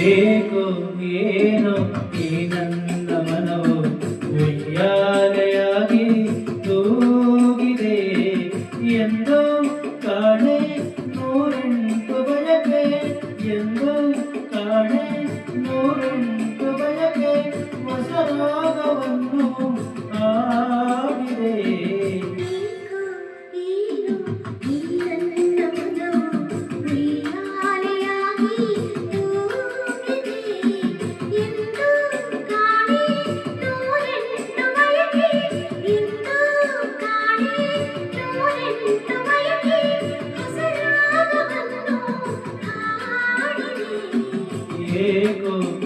ಏಕೋ ಏನೋ ಈ ನನ್ನ ಮನವು ಉಯ್ಯಾಲೆಯಾಗಿ ತೂಗಿದೆ ಎಂದು ಕಾಣೆ ನೂರೆಂಟು ಬಯಕೆ ಎಂದು ಕಾಣೆ ನೂರೆಂಟು ಬಯಕೆ ಹೊಸ ರಾಗವನ್ನು ಆಗಿದೆ. Ego